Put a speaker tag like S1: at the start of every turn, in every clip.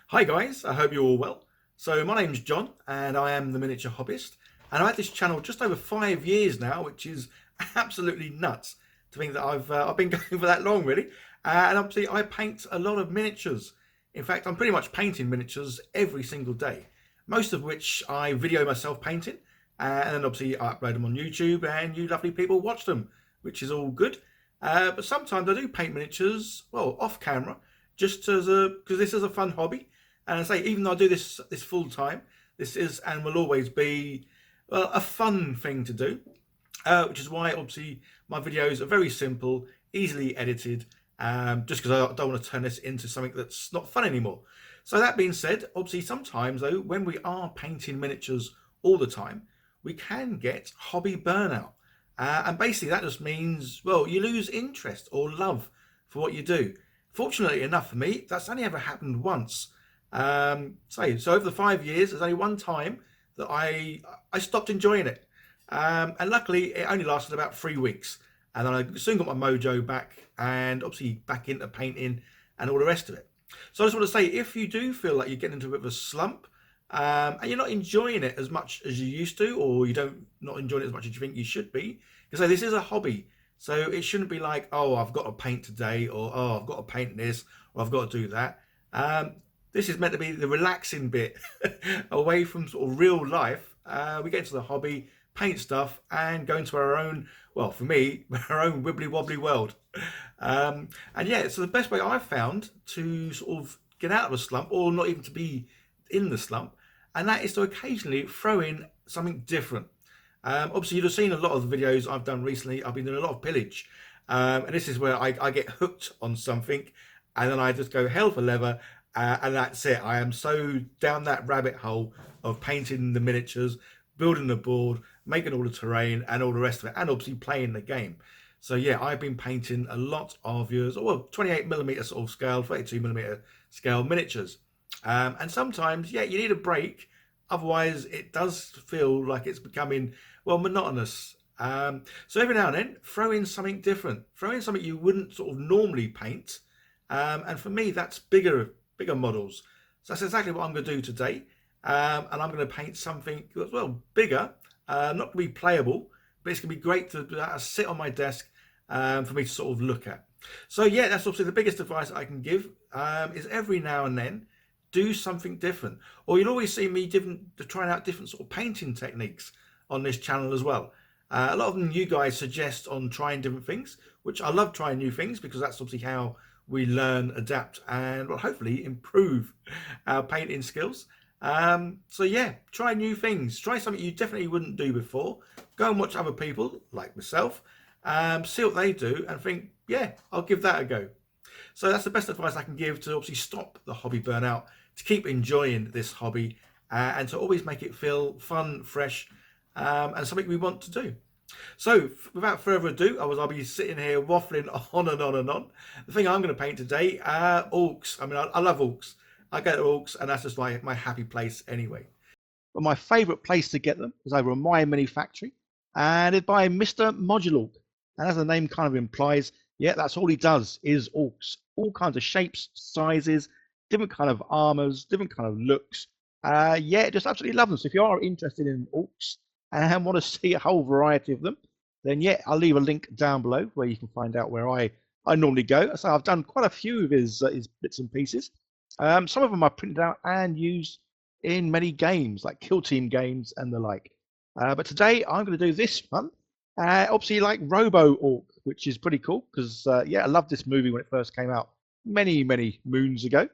S1: Hi guys, I hope you're all well. So my name's John and I am the miniature hobbyist, and I've had this channel just over 5 years now, which is absolutely nuts to think that I've been going for that long really. And obviously I paint a lot of miniatures. In fact, I'm pretty much painting miniatures every single day, most of which I video myself painting, and then obviously I upload them on YouTube and you lovely people watch them, which is all good. But sometimes I do paint miniatures, well, off camera, just as a because this is a fun hobby. And I say, even though I do this full time, this is and will always be, well, a fun thing to do. Which is why obviously my videos are very simple, easily edited. Just because I don't want to turn this into something that's not fun anymore. So that being said, obviously sometimes though, when we are painting miniatures all the time, we can get hobby burnout. And basically that just means, well, you lose interest or love for what you do. Fortunately enough for me, that's only ever happened once. So over the 5 years, there's only one time that I stopped enjoying it, and luckily it only lasted about 3 weeks, and then I soon got my mojo back, and obviously back into painting and all the rest of it. So I just want to say, if you do feel like you're getting into a bit of a slump, and you're not enjoying it as much as you used to, or you don't not enjoying it as much as you think you should be, because so this is a hobby. So it shouldn't be like, oh, I've got to paint today, or oh, I've got to paint this, or I've got to do that. This is meant to be the relaxing bit away from sort of real life. We get into the hobby, paint stuff, and go into our own, well, for me, our own wibbly wobbly world. And yeah, so the best way I've found to sort of get out of a slump, or not even to be in the slump, and that is to occasionally throw in something different. Obviously, you'd have seen a lot of the videos I've done recently. I've been doing a lot of pillage, and this is where I get hooked on something, and then I just go hell for leather, and that's it. I am so down that rabbit hole of painting the miniatures, building the board, making all the terrain, and all the rest of it, and obviously playing the game. So yeah, I've been painting a lot of yours, well, 28mm sort of scale, 32mm scale miniatures, and sometimes, yeah, you need a break. Otherwise, it does feel like it's becoming, well, monotonous. So every now and then, throw in something different. Throw in something you wouldn't sort of normally paint. And for me, that's bigger models. So that's exactly what I'm going to do today. And I'm going to paint something that's, well, bigger, not going to be playable, but it's going to be great to sit on my desk for me to sort of look at. So yeah, that's obviously the biggest advice I can give, is every now and then do something different. Or you'll always see me trying out different sort of painting techniques on this channel as well. A lot of them you guys suggest on trying different things, which I love trying new things, because that's obviously how we learn, adapt, and well, hopefully improve our painting skills. So yeah, try new things. Try something you definitely wouldn't do before. Go and watch other people like myself, see what they do, and think, yeah, I'll give that a go. So that's the best advice I can give to obviously stop the hobby burnout, to keep enjoying this hobby, and to always make it feel fun, fresh, and something we want to do. So without further ado, I'll be sitting here waffling on and on and on. The thing I'm going to paint today are orcs. I mean, I love orcs. I go to orcs, and that's just my happy place anyway. But my favourite place to get them is over on my mini factory, and it's by Mr. Modulorc. And as the name kind of implies, yeah, that's all he does is orcs. All kinds of shapes, sizes, different kind of armors, different kind of looks. Yeah, just absolutely love them. So if you are interested in orcs and want to see a whole variety of them, then yeah, I'll leave a link down below where you can find out where I normally go. So I've done quite a few of his bits and pieces. Some of them I printed out and used in many games, like Kill Team games and the like. But today I'm going to do this one. Obviously, like Robo Orc, which is pretty cool because yeah, I loved this movie when it first came out many moons ago.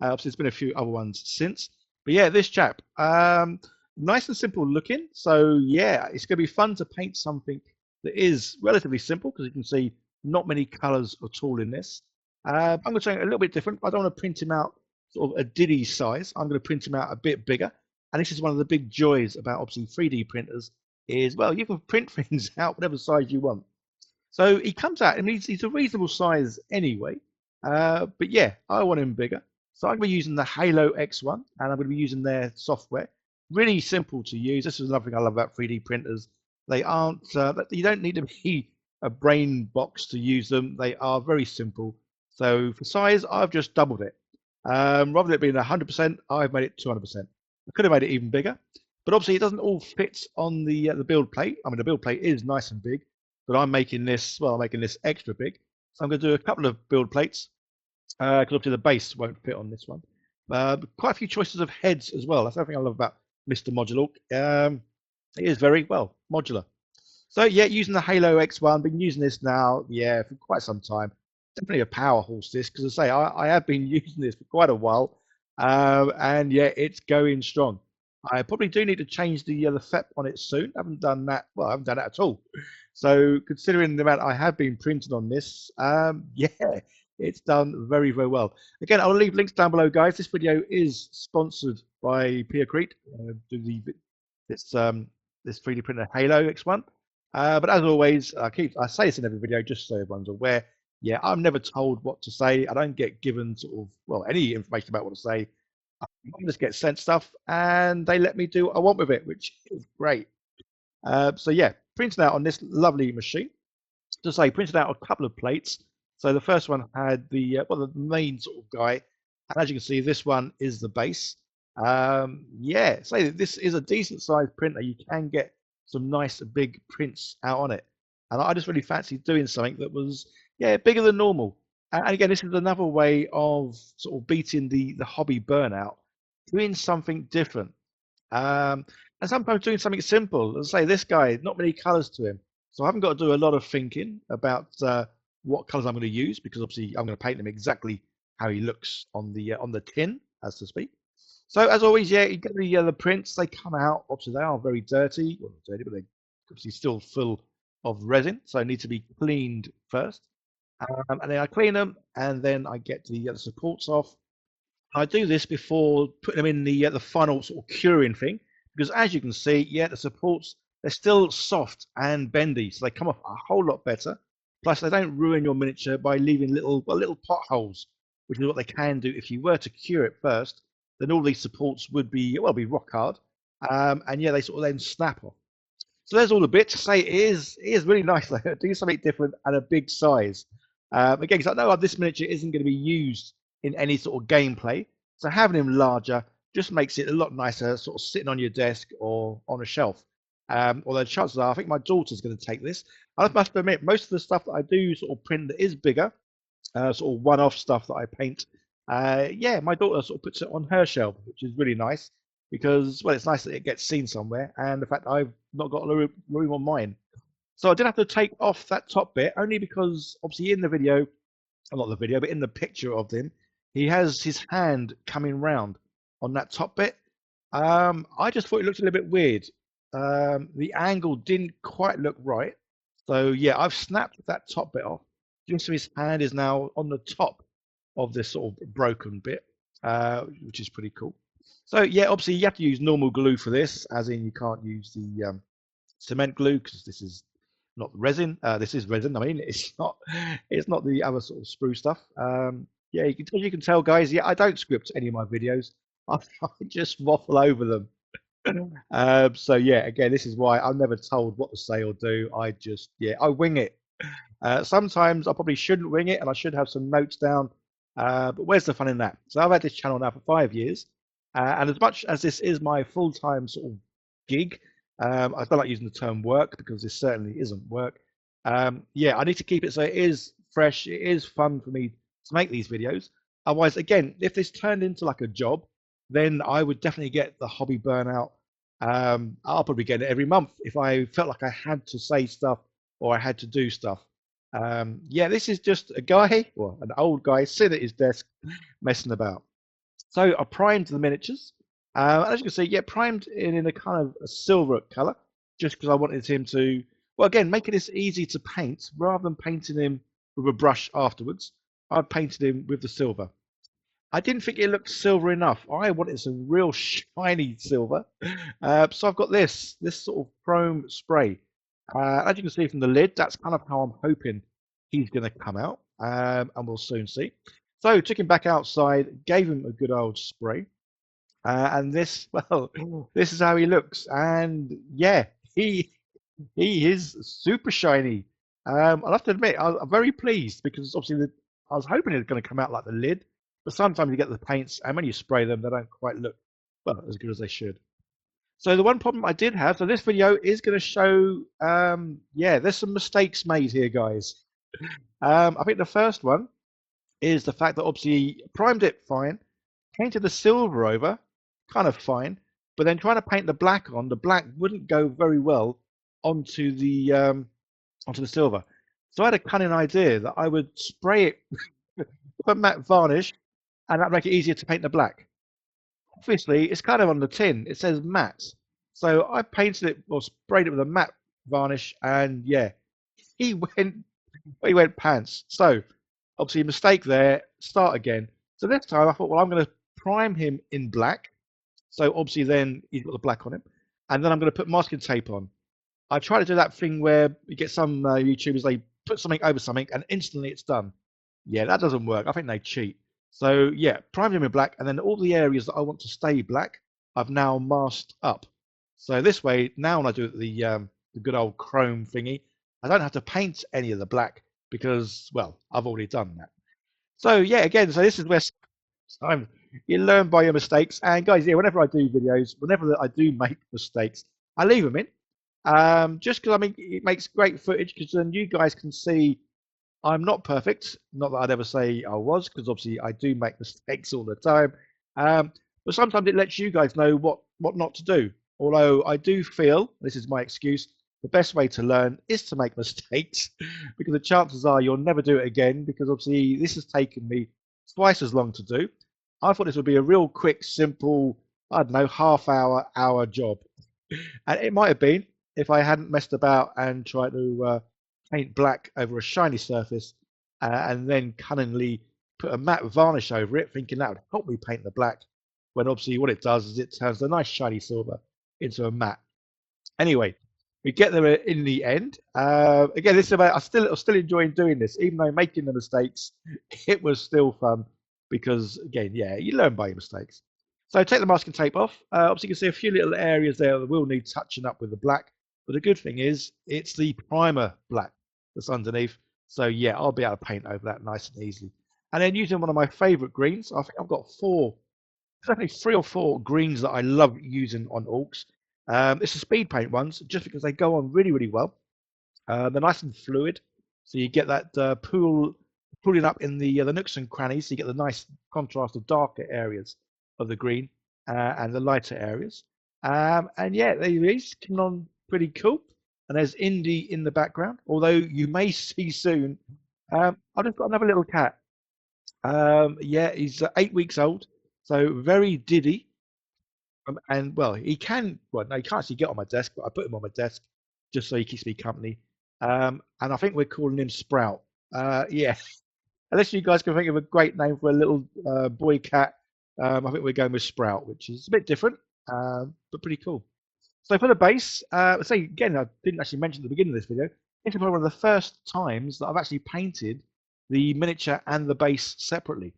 S1: Obviously, there's been a few other ones since, but yeah, this chap, nice and simple looking. So yeah, it's going to be fun to paint something that is relatively simple, because you can see not many colours at all in this. I'm going to show you a little bit different. I don't want to print him out sort of a diddy size. I'm going to print him out a bit bigger. And this is one of the big joys about obviously 3D printers is, well, you can print things out whatever size you want. So he comes out, and he's a reasonable size anyway. But yeah, I want him bigger. So I'm going to be using the Halo X1, and I'm going to be using their software. Really simple to use. This is another thing I love about 3D printers. They aren't, you don't need to be a brain box to use them. They are very simple. So for size, I've just doubled it.
S2: Rather than it being 100%, I've made it 200%. I could have made it even bigger, but obviously it doesn't all fit on the build plate. I mean, the build plate is nice and big, but I'm making this, well, I'm making this extra big. So I'm going to do a couple of build plates because obviously the base won't fit on this one. Quite a few choices of heads as well. That's the thing I love about Mr. Modular. It is very well modular. So yeah, using the Halo X1, been using this now, yeah, for quite some time. Definitely a power horse this, because I say I have been using this for quite a while, and yeah, it's going strong. I probably do need to change the FEP on it soon. I haven't done that. Well, I haven't done that at all. So considering the amount I have been printing on this, yeah, it's done very, very well. Again, I'll leave links down below, guys. This video is sponsored by Crete. Do the this this 3D printer Halo X1. But as always, I say this in every video just so everyone's aware. Yeah, I'm never told what to say. I don't get given sort of, well, any information about what to say. I just get sent stuff and they let me do what I want with it, which is great. So yeah, printing out on this lovely machine. To say, printed out a couple of plates. So the first one had the well, the main sort of guy, and as you can see, this one is the base. Yeah, so this is a decent sized printer. You can get some nice big prints out on it, and I just really fancied doing something that was, yeah, bigger than normal. And again, this is another way of sort of beating the hobby burnout, doing something different. And sometimes doing something simple. As I say, this guy, not many colors to him. So I haven't got to do a lot of thinking about what colors I'm going to use, because obviously I'm going to paint him exactly how he looks on the tin, as to speak. So as always, yeah, you get the prints. They come out. Obviously, they are very dirty, well, not dirty, but they obviously still full of resin, so they need to be cleaned first. And then I clean them, and then I get the supports off. I do this before putting them in the final sort of curing thing, because as you can see, yeah, the supports, they're still soft and bendy, so they come off a whole lot better. Plus, they don't ruin your miniature by leaving little potholes, which is what they can do if you were to cure it first. Then all these supports would be rock hard, and yeah, they sort of then snap off. So there's all the bits. Say it is really nice to do something different at a big size. Again, because I know this miniature isn't going to be used in any sort of gameplay, so having him larger just makes it a lot nicer, sort of sitting on your desk or on a shelf. Although chances are, I think my daughter's going to take this. I must admit, most of the stuff that I do sort of print that is bigger, sort of one-off stuff that I paint, yeah, my daughter sort of puts it on her shelf, which is really nice because, well, it's nice that it gets seen somewhere, and the fact that I've not got a room on mine. So I did have to take off that top bit only because obviously in the video, not the video, but in the picture of him, he has his hand coming round on that top bit. I just thought it looked a little bit weird. The angle didn't quite look right. So yeah, I've snapped that top bit off. Just so his hand is now on the top of this sort of broken bit, which is pretty cool. So yeah, obviously you have to use normal glue for this, as in you can't use the cement glue because this is not resin. This is resin. I mean, it's not the other sort of sprue stuff. Yeah, you can tell, guys. Yeah, I don't script any of my videos. I just waffle over them. So yeah, again, this is why I'm never told what to say or do. I wing it. Sometimes I probably shouldn't wing it, and I should have some notes down. But where's the fun in that? So I've had this channel now for 5 years, and as much as this is my full-time sort of gig, I don't like using the term work because this certainly isn't work. Yeah, I need to keep it so it is fresh. It is fun for me to make these videos. Otherwise, again, if this turned into like a job, then I would definitely get the hobby burnout. I'll probably get it every month if I felt like I had to say stuff or I had to do stuff. Yeah, this is just a guy, well, an old guy sitting at his desk messing about. So I primed the miniatures. As you can see, yeah, primed in a kind of a silver color, just because I wanted him to, well, again, making this easy to paint rather than painting him with a brush afterwards. I painted him with the silver. I didn't think it looked silver enough. I wanted some real shiny silver. So I've got this sort of chrome spray. As you can see from the lid, that's kind of how I'm hoping he's going to come out, and we'll soon see. So took him back outside, gave him a good old spray, and this, well, this is how he looks. And yeah, he is super shiny. I'll have to admit, I'm very pleased because obviously I was hoping it was going to come out like the lid, But sometimes you get the paints, and when you spray them, they don't quite look, well, as good as they should. So the one problem I did have, so this video is going to show, yeah, there's some mistakes made here, guys. I think the first one is the fact that obviously primed it fine, painted the silver over, kind of fine, but then trying to paint the black on, the black wouldn't go very well onto the silver. So I had a cunning idea that I would spray it with a matte varnish, and that'd make it easier to paint the black. Obviously, it's kind of on the tin. It says matte, so I painted it or sprayed it with a matte varnish, and yeah, he went pants. So obviously, mistake there. Start again. So this time I thought, well, I'm going to prime him in black. So obviously, then he's got the black on him, and then I'm going to put masking tape on. I try to do that thing where you get some YouTubers, they put something over something and instantly it's done. Yeah, that doesn't work. I think they cheat. So yeah, primed him in black, and then all the areas that I want to stay black, I've now masked up. So this way, now when I do the good old chrome thingy, I don't have to paint any of the black because, well, I've already done that. So yeah, again, so this is where sometimes you learn by your mistakes. And guys, yeah, whenever I do videos, whenever I do make mistakes, I leave them in. Just because I mean it makes great footage because then you guys can see I'm not perfect. Not that I'd ever say I was, because obviously I do make mistakes all the time. But sometimes it lets you guys know what not to do. Although I do feel, this is my excuse, the best way to learn is to make mistakes because the chances are you'll never do it again because obviously this has taken me twice as long to do. I thought this would be a real quick, simple, I don't know, hour job. And it might have been if I hadn't messed about and tried to paint black over a shiny surface and then cunningly put a matte varnish over it, thinking that would help me paint the black, when obviously what it does is it turns the nice shiny silver into a matte. Anyway, we get there in the end. Again, this is about, I'm still enjoying doing this, even though making the mistakes, it was still fun because, again, yeah, you learn by your mistakes. So take the masking tape off. Obviously, you can see a few little areas there that will need touching up with the black. But the good thing is, it's the primer black that's underneath. So yeah, I'll be able to paint over that nice and easily. And then using one of my favorite greens, I think I've got there's only 3 or 4 greens that I love using on orcs. It's the speed paint ones, just because they go on really, really well. They're nice and fluid, so you get that pulling up in the nooks and crannies. So you get the nice contrast of darker areas of the green and the lighter areas. And yeah, these coming on pretty cool. And there's Indy in the background, although you may see soon. I've just got another little cat. Yeah, he's 8 weeks old, so very diddy. And well, well, no, he can't actually get on my desk, but I put him on my desk just so he keeps me company. And I think we're calling him Sprout. Yeah, unless you guys can think of a great name for a little boy cat, I think we're going with Sprout, which is a bit different, but pretty cool. So for the base, say again, I didn't actually mention at the beginning of this video, this is probably one of the first times that I've actually painted the miniature and the base separately.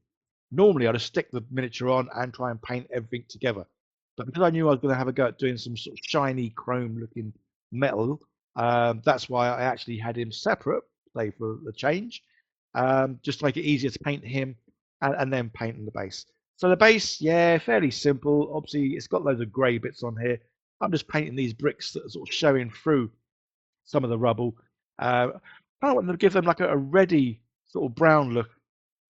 S2: Normally, I'd just stick the miniature on and try and paint everything together. But because I knew I was going to have a go at doing some sort of shiny chrome looking metal, that's why I actually had him separate, say for the change, just to make it easier to paint him and then painting the base. So the base, yeah, fairly simple. Obviously, it's got loads of grey bits on here. I'm just painting these bricks that are sort of showing through some of the rubble. I kind of want to give them like a reddy sort of brown look.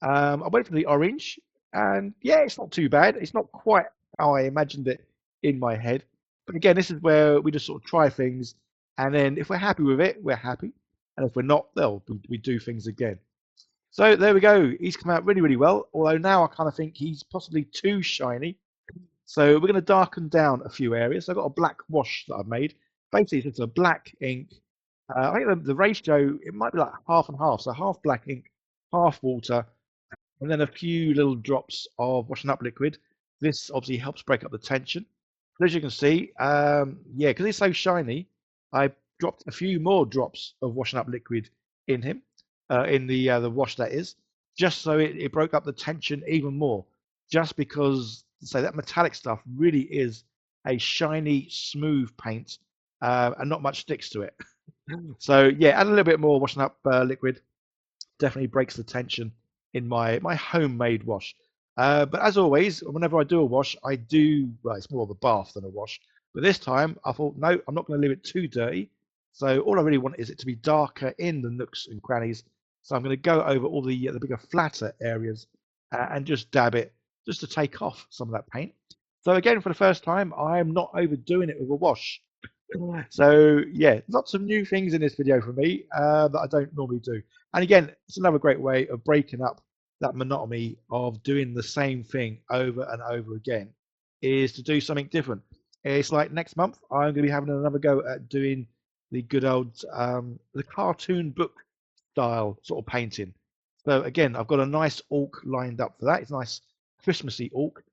S2: I went for the orange, and yeah, it's not too bad. It's not quite how I imagined it in my head. But again, this is where we just sort of try things, and then if we're happy with it, we're happy. And if we're not, well, we do things again. So there we go. He's come out really, really well. Although now I kind of think he's possibly too shiny. So we're going to darken down a few areas. So I've got a black wash that I've made. Basically, it's a black ink. I think the ratio, it might be like half and half. So half black ink, half water, and then a few little drops of washing up liquid. This obviously helps break up the tension. But as you can see, yeah, because it's so shiny, I dropped a few more drops of washing up liquid in him, in the wash that is, just so it broke up the tension even more. Just because, say, that metallic stuff really is a shiny, smooth paint, and not much sticks to it. So yeah, add a little bit more washing up liquid, definitely breaks the tension in my homemade wash. But as always, whenever I do a wash, well, it's more of a bath than a wash. But this time I thought, no, I'm not going to leave it too dirty. So all I really want is it to be darker in the nooks and crannies. So I'm going to go over all the bigger, flatter areas and just dab it just to take off some of that paint. So again, for the first time, I'm not overdoing it with a wash. So yeah, lots of new things in this video for me that I don't normally do. And again, it's another great way of breaking up that monotony of doing the same thing over and over again, is to do something different. It's like next month, I'm going to be having another go at doing the good old, the cartoon book style sort of painting. So again, I've got a nice orc lined up for that. It's a nice Christmassy orc.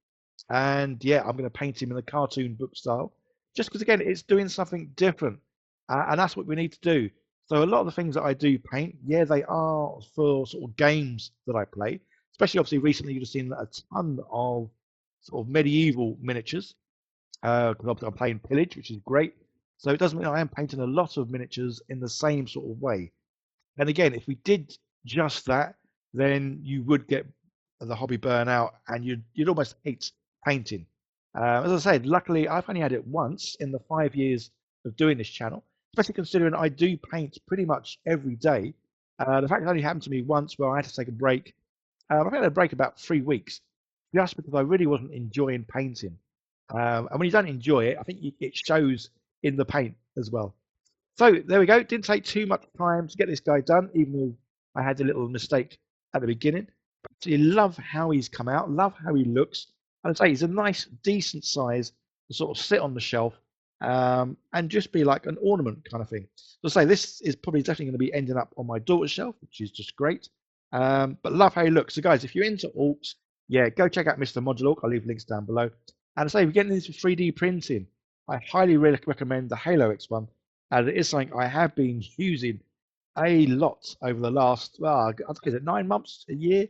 S2: And yeah, I'm going to paint him in the cartoon book style, just because again, it's doing something different, and that's what we need to do. So a lot of the things that I do paint, yeah, they are for sort of games that I play. Especially obviously recently, you've seen a ton of sort of medieval miniatures, because obviously I'm playing Pillage, which is great. So it doesn't mean I am painting a lot of miniatures in the same sort of way. And again, if we did just that, then you would get the hobby burnout, and you'd almost hate painting. As I said, luckily I've only had it once in the 5 years of doing this channel, especially considering I do paint pretty much every day. The fact it only happened to me once where I had to take a break, I had a break about 3 weeks, just because I really wasn't enjoying painting. And when you don't enjoy it, I think it shows in the paint as well. So there we go. Didn't take too much time to get this guy done, even though I had a little mistake at the beginning. But you love how he's come out, love how he looks. And I say he's a nice, decent size to sort of sit on the shelf and just be like an ornament kind of thing. So I say this is probably definitely going to be ending up on my daughter's shelf, which is just great. But love how he looks. So guys, if you're into orcs, yeah, go check out Mr. Modular Orc. I'll leave links down below. And I say if you're getting into 3D printing, I highly recommend the Halo X one, as it is something I have been using a lot over the last, well, I think is it 9 months, a year?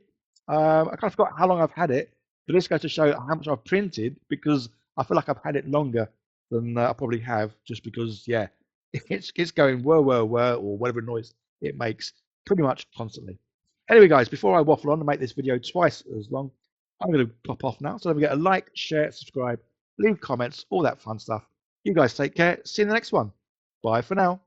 S2: I kind of forgot how long I've had it, but this goes to show how much I've printed, because I feel like I've had it longer than I probably have, just because, yeah, it's going whir, whir, whir, or whatever noise it makes pretty much constantly. Anyway, guys, before I waffle on and make this video twice as long, I'm going to pop off now. So don't forget to like, share, subscribe, leave comments, all that fun stuff. You guys take care. See you in the next one. Bye for now.